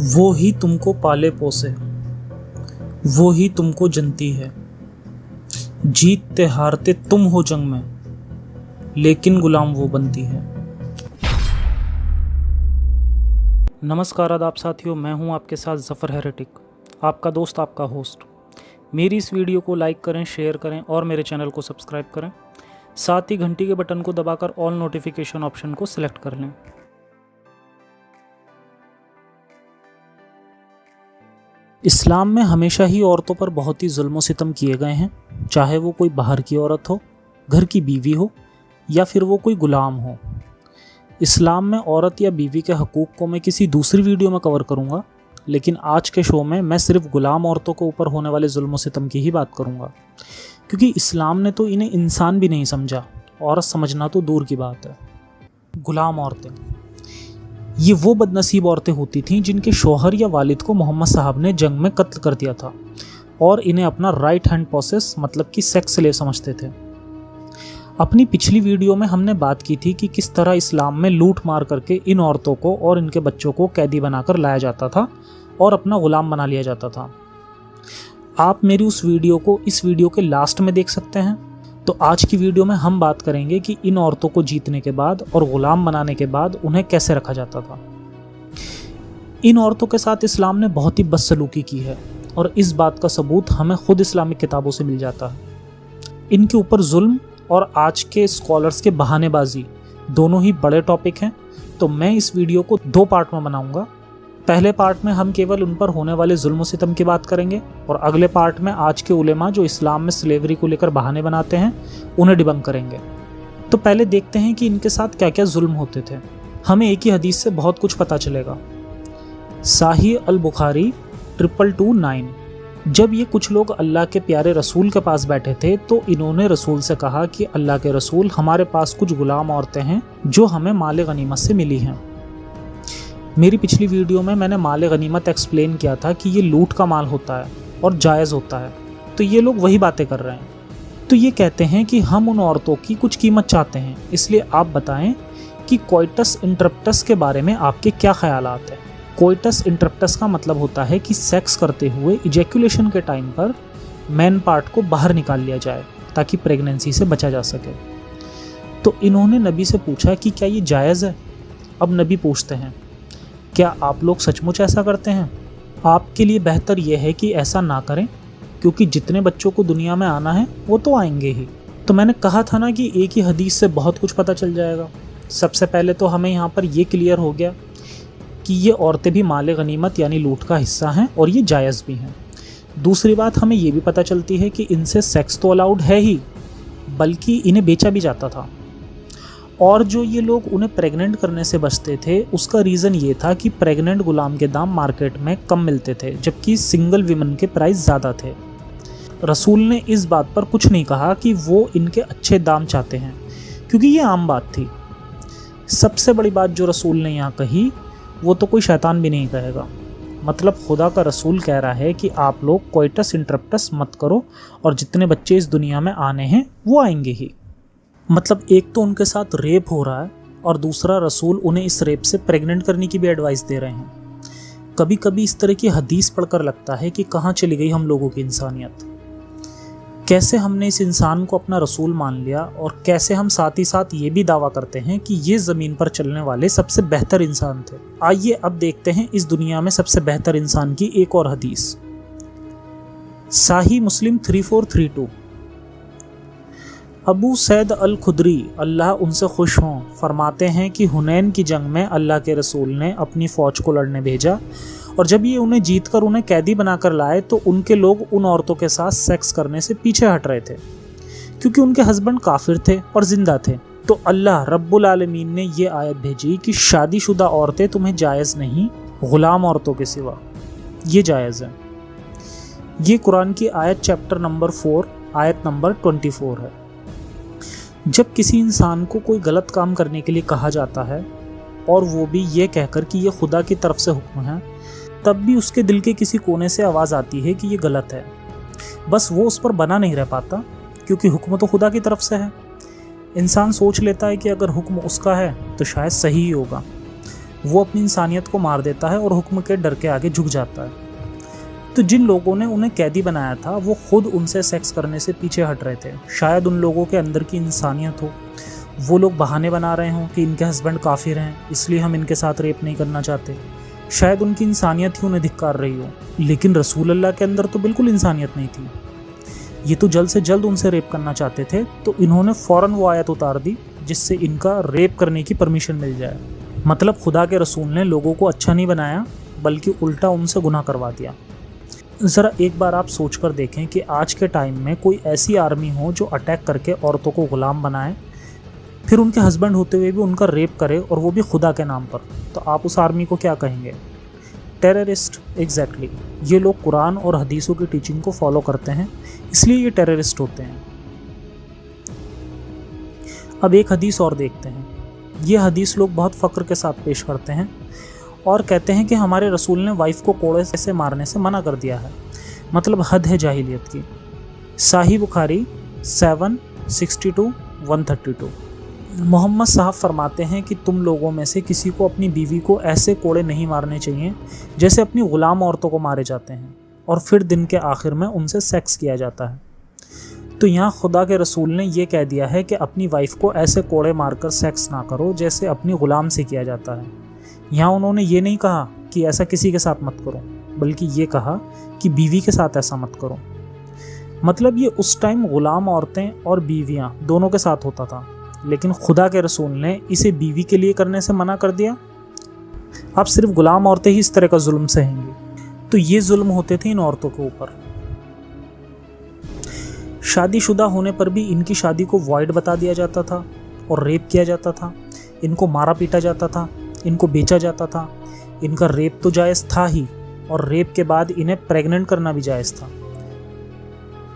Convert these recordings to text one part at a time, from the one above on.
वो ही तुमको पाले पोसे, वो ही तुमको जनती है। जीतते हारते तुम हो जंग में, लेकिन गुलाम वो बनती है। नमस्कार आदाब साथियों, मैं हूं आपके साथ ज़फ़र हेरेटिक, आपका दोस्त, आपका होस्ट। मेरी इस वीडियो को लाइक करें, शेयर करें और मेरे चैनल को सब्सक्राइब करें। साथ ही घंटी के बटन को दबाकर ऑल नोटिफिकेशन ऑप्शन को सिलेक्ट कर लें। इस्लाम में हमेशा ही औरतों पर बहुत ही जुल्म सितम किए गए हैं, चाहे वो कोई बाहर की औरत हो, घर की बीवी हो या फिर वो कोई गुलाम हो। इस्लाम में औरत या बीवी के हकूक़ को मैं किसी दूसरी वीडियो में कवर करूँगा, लेकिन आज के शो में मैं सिर्फ गुलाम औरतों के ऊपर होने वाले जुल्म सितम की ही बात करूँगा, क्योंकि इस्लाम ने तो इन्हें इंसान भी नहीं समझा, औरत समझना तो दूर की बात है। गुलाम औरतें, ये वो बदनसीब औरतें होती थीं जिनके शौहर या वालिद को मोहम्मद साहब ने जंग में कत्ल कर दिया था और इन्हें अपना राइट हैंड पॉसेस मतलब कि सेक्स स्लेव समझते थे। अपनी पिछली वीडियो में हमने बात की थी कि किस तरह इस्लाम में लूट मार करके इन औरतों को और इनके बच्चों को कैदी बनाकर लाया जाता था और अपना गुलाम बना लिया जाता था। आप मेरी उस वीडियो को इस वीडियो के लास्ट में देख सकते हैं। तो आज की वीडियो में हम बात करेंगे कि इन औरतों को जीतने के बाद और गुलाम बनाने के बाद उन्हें कैसे रखा जाता था। इन औरतों के साथ इस्लाम ने बहुत ही बदसलूकी की है और इस बात का सबूत हमें खुद इस्लामिक किताबों से मिल जाता है। इनके ऊपर जुल्म और आज के स्कॉलर्स के बहानेबाजी दोनों ही बड़े टॉपिक हैं, तो मैं इस वीडियो को 2 पार्ट में बनाऊंगा। पहले पार्ट में हम केवल उन पर होने वाले जुल्म सितम की बात करेंगे और अगले पार्ट में आज के उलेमा जो इस्लाम में स्लेवरी को लेकर बहाने बनाते हैं उन्हें डिबंक करेंगे। तो पहले देखते हैं कि इनके साथ क्या क्या जुल्म होते थे। हमें एक ही हदीस से बहुत कुछ पता चलेगा। साही अल बुखारी 2229। जब ये कुछ लोग अल्लाह के प्यारे रसूल के पास बैठे थे तो इन्होंने रसूल से कहा कि अल्लाह के रसूल, हमारे पास कुछ गुलाम औरतें हैं जो हमें माल गनीमत से मिली हैं। मेरी पिछली वीडियो में मैंने माल गनीमत एक्सप्लेन किया था कि ये लूट का माल होता है और जायज़ होता है, तो ये लोग वही बातें कर रहे हैं। तो ये कहते हैं कि हम उन औरतों की कुछ कीमत चाहते हैं, इसलिए आप बताएं कि कोइटस इंटरप्टस के बारे में आपके क्या ख्यालात हैं। कोइटस इंटरप्टस का मतलब होता है कि सेक्स करते हुए इजैकुलेशन के टाइम पर मेन पार्ट को बाहर निकाल लिया जाए ताकि प्रेगनेंसी से बचा जा सके। तो इन्होंने नबी से पूछा कि क्या ये जायज़ है। अब नबी पूछते हैं, क्या आप लोग सचमुच ऐसा करते हैं? आपके लिए बेहतर यह है कि ऐसा ना करें, क्योंकि जितने बच्चों को दुनिया में आना है वो तो आएंगे ही। तो मैंने कहा था ना कि एक ही हदीस से बहुत कुछ पता चल जाएगा। सबसे पहले तो हमें यहाँ पर ये क्लियर हो गया कि ये औरतें भी माल गनीमत यानी लूट का हिस्सा हैं और ये जायज़ भी हैं। दूसरी बात हमें ये भी पता चलती है कि इनसे सेक्स तो अलाउड है ही, बल्कि इन्हें बेचा भी जाता था। और जो ये लोग उन्हें प्रेग्नेंट करने से बचते थे उसका रीज़न ये था कि प्रेग्नेंट गुलाम के दाम मार्केट में कम मिलते थे, जबकि सिंगल विमन के प्राइस ज़्यादा थे। रसूल ने इस बात पर कुछ नहीं कहा कि वो इनके अच्छे दाम चाहते हैं, क्योंकि ये आम बात थी। सबसे बड़ी बात जो रसूल ने यहाँ कही वो तो कोई शैतान भी नहीं कहेगा। मतलब खुदा का रसूल कह रहा है कि आप लोग कोइटस इंटरप्टस मत करो और जितने बच्चे इस दुनिया में आने हैं वो आएंगे ही। मतलब एक तो उनके साथ रेप हो रहा है और दूसरा रसूल उन्हें इस रेप से प्रेग्नेंट करने की भी एडवाइस दे रहे हैं। कभी कभी इस तरह की हदीस पढ़कर लगता है कि कहाँ चली गई हम लोगों की इंसानियत। कैसे हमने इस इंसान को अपना रसूल मान लिया और कैसे हम साथ ही साथ ये भी दावा करते हैं कि ये ज़मीन पर चलने वाले सबसे बेहतर इंसान थे। आइए अब देखते हैं इस दुनिया में सबसे बेहतर इंसान की एक और हदीस। साही मुस्लिम 3432। अबू सैद अल खुदरी अल्लाह उनसे खुश हों फरमाते हैं कि हुनैन की जंग में अल्लाह के रसूल ने अपनी फ़ौज को लड़ने भेजा और जब ये उन्हें जीतकर उन्हें कैदी बनाकर लाए तो उनके लोग उन औरतों के साथ सेक्स करने से पीछे हट रहे थे, क्योंकि उनके हस्बैंड काफिर थे और ज़िंदा थे। तो अल्लाह रब्बुल आलमीन ने ये आयत भेजी कि शादीशुदा औरतें तुम्हें जायज़ नहीं, ग़ुलाम औरतों के सिवा ये जायज़ है। ये कुरान की आयत चैप्टर नंबर 4 आयत नंबर 24 है। जब किसी इंसान को कोई गलत काम करने के लिए कहा जाता है और वो भी ये कहकर कि ये खुदा की तरफ से हुक्म है, तब भी उसके दिल के किसी कोने से आवाज़ आती है कि ये गलत है। बस वो उस पर बना नहीं रह पाता, क्योंकि हुक्म तो खुदा की तरफ से है। इंसान सोच लेता है कि अगर हुक्म उसका है तो शायद सही ही होगा, वो अपनी इंसानियत को मार देता है और हुक्म के डर के आगे झुक जाता है। तो जिन लोगों ने उन्हें कैदी बनाया था वो खुद उनसे सेक्स करने से पीछे हट रहे थे। शायद उन लोगों के अंदर की इंसानियत हो, वो लोग बहाने बना रहे हों कि इनके हस्बैंड काफिर हैं इसलिए हम इनके साथ रेप नहीं करना चाहते। शायद उनकी इंसानियत ही उन्हें धिक्कार रही हो, लेकिन रसूल अल्लाह के अंदर तो बिल्कुल इंसानियत नहीं थी। ये तो जल्द से जल्द उनसे रेप करना चाहते थे, तो इन्होंने फ़ौरन वो आयत उतार दी जिससे इनका रेप करने की परमिशन मिल जाए। मतलब खुदा के रसूल ने लोगों को अच्छा नहीं बनाया बल्कि उल्टा उनसे गुनाह करवा दिया। ज़रा एक बार आप सोच कर देखें कि आज के टाइम में कोई ऐसी आर्मी हो जो अटैक करके औरतों को ग़ुलाम बनाए, फिर उनके हस्बैंड होते हुए भी उनका रेप करे, और वो भी खुदा के नाम पर, तो आप उस आर्मी को क्या कहेंगे? टेररिस्ट। एग्जैक्टली। ये लोग कुरान और हदीसों की टीचिंग को फॉलो करते हैं, इसलिए ये टेररिस्ट होते हैं। अब एक हदीस और देखते हैं। ये हदीस लोग बहुत फ़क्र के साथ पेश करते हैं और कहते हैं कि हमारे रसूल ने वाइफ को कोड़े से मारने से मना कर दिया है। मतलब हद है जाहिलियत की। साहिह बुखारी 762-132। मोहम्मद साहब फरमाते हैं कि तुम लोगों में से किसी को अपनी बीवी को ऐसे कोड़े नहीं मारने चाहिए जैसे अपनी ग़ुलाम औरतों को मारे जाते हैं, और फिर दिन के आखिर में उनसे सेक्स किया जाता है। तो यहाँ खुदा के रसूल ने यह कह दिया है कि अपनी वाइफ को ऐसे कोड़े मारकर सेक्स ना करो जैसे अपनी ग़ुलाम से किया जाता है। यहाँ उन्होंने ये नहीं कहा कि ऐसा किसी के साथ मत करो, बल्कि ये कहा कि बीवी के साथ ऐसा मत करो। मतलब ये उस टाइम ग़ुलाम औरतें और बीवियाँ दोनों के साथ होता था, लेकिन खुदा के रसूल ने इसे बीवी के लिए करने से मना कर दिया। अब सिर्फ ग़ुलाम औरतें ही इस तरह का जुल्म सहेंगी। तो ये जुल्म होते थे इन औरतों के ऊपर। शादीशुदा होने पर भी इनकी शादी को वॉइड बता दिया जाता था और रेप किया जाता था। इनको मारा पीटा जाता था, इनको बेचा जाता था। इनका रेप तो जायज़ था ही, और रेप के बाद इन्हें प्रेग्नेंट करना भी जायज़ था।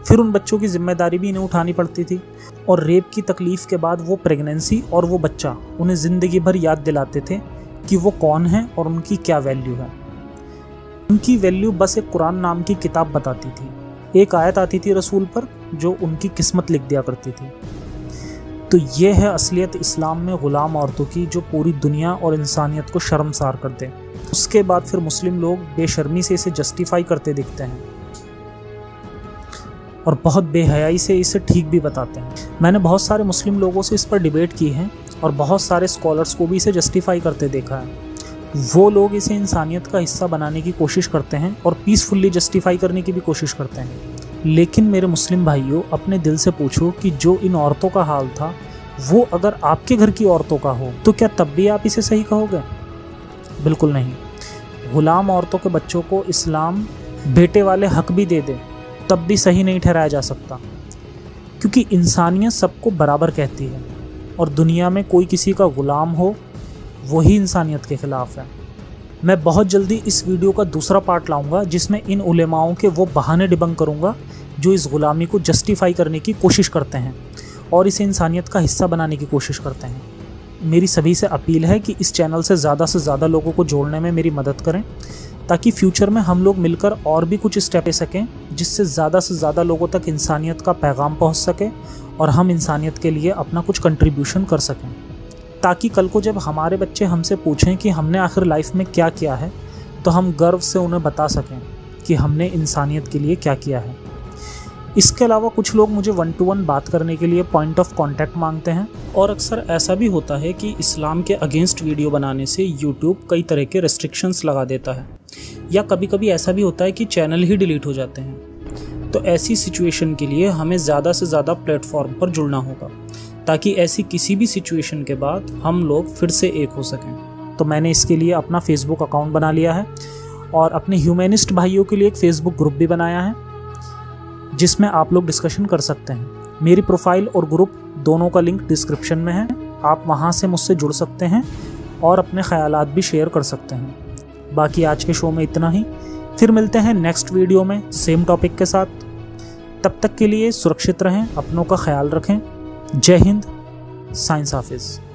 फिर उन बच्चों की जिम्मेदारी भी इन्हें उठानी पड़ती थी, और रेप की तकलीफ़ के बाद वो प्रेगनेंसी और वो बच्चा उन्हें ज़िंदगी भर याद दिलाते थे कि वो कौन है और उनकी क्या वैल्यू है। उनकी वैल्यू बस एक कुरान नाम की किताब बताती थी। एक आयत आती थी रसूल पर जो उनकी किस्मत लिख दिया करती थी। तो ये है असलियत इस्लाम में ग़ुलाम औरतों की, जो पूरी दुनिया और इंसानियत को शर्मसार कर दे। उसके बाद फिर मुस्लिम लोग बेशर्मी से इसे जस्टिफाई करते दिखते हैं और बहुत बेहयाई से इसे ठीक भी बताते हैं। मैंने बहुत सारे मुस्लिम लोगों से इस पर डिबेट की है और बहुत सारे स्कॉलर्स को भी इसे जस्टिफाई करते देखा है। वो लोग इसे इंसानियत का हिस्सा बनाने की कोशिश करते हैं और पीसफुली जस्टिफाई करने की भी कोशिश करते हैं। लेकिन मेरे मुस्लिम भाइयों, अपने दिल से पूछो कि जो इन औरतों का हाल था वो अगर आपके घर की औरतों का हो तो क्या तब भी आप इसे सही कहोगे? बिल्कुल नहीं। ग़ुलाम औरतों के बच्चों को इस्लाम बेटे वाले हक भी दे दे तब भी सही नहीं ठहराया जा सकता, क्योंकि इंसानियत सबको बराबर कहती है, और दुनिया में कोई किसी का ग़ुलाम हो वही इंसानियत के ख़िलाफ़ है। मैं बहुत जल्दी इस वीडियो का दूसरा पार्ट लाऊंगा जिसमें इन उलेमाओं के वो बहाने डिबंक करूंगा जो इस ग़ुलामी को जस्टिफाई करने की कोशिश करते हैं और इसे इंसानियत का हिस्सा बनाने की कोशिश करते हैं। मेरी सभी से अपील है कि इस चैनल से ज़्यादा लोगों को जोड़ने में मेरी मदद करें, ताकि फ्यूचर में हम लोग मिलकर और भी कुछ स्टेप ले सकें जिससे ज़्यादा लोगों तक इंसानियत का पैगाम पहुंच सके और हम इंसानियत के लिए अपना कुछ कंट्रीब्यूशन कर सकें, ताकि कल को जब हमारे बच्चे हमसे पूछें कि हमने आखिर लाइफ में क्या किया है तो हम गर्व से उन्हें बता सकें कि हमने इंसानियत के लिए क्या किया है। इसके अलावा कुछ लोग मुझे 1-to-1 बात करने के लिए पॉइंट ऑफ कांटेक्ट मांगते हैं, और अक्सर ऐसा भी होता है कि इस्लाम के अगेंस्ट वीडियो बनाने से यूट्यूब कई तरह के रेस्ट्रिक्शंस लगा देता है, या कभी कभी ऐसा भी होता है कि चैनल ही डिलीट हो जाते हैं। तो ऐसी सिचुएशन के लिए हमें ज़्यादा से ज़्यादा प्लेटफॉर्म पर जुड़ना होगा, ताकि ऐसी किसी भी सिचुएशन के बाद हम लोग फिर से एक हो सकें। तो मैंने इसके लिए अपना फेसबुक अकाउंट बना लिया है और अपने ह्यूमनिस्ट भाइयों के लिए एक फेसबुक ग्रुप भी बनाया है जिसमें आप लोग डिस्कशन कर सकते हैं। मेरी प्रोफाइल और ग्रुप दोनों का लिंक डिस्क्रिप्शन में है, आप वहां से मुझसे जुड़ सकते हैं और अपने ख्यालात भी शेयर कर सकते हैं। बाकी आज के शो में इतना ही, फिर मिलते हैं नेक्स्ट वीडियो में सेम टॉपिक के साथ। तब तक के लिए सुरक्षित रहें, अपनों का ख्याल रखें। जय हिंद, साइंस हाफिज़।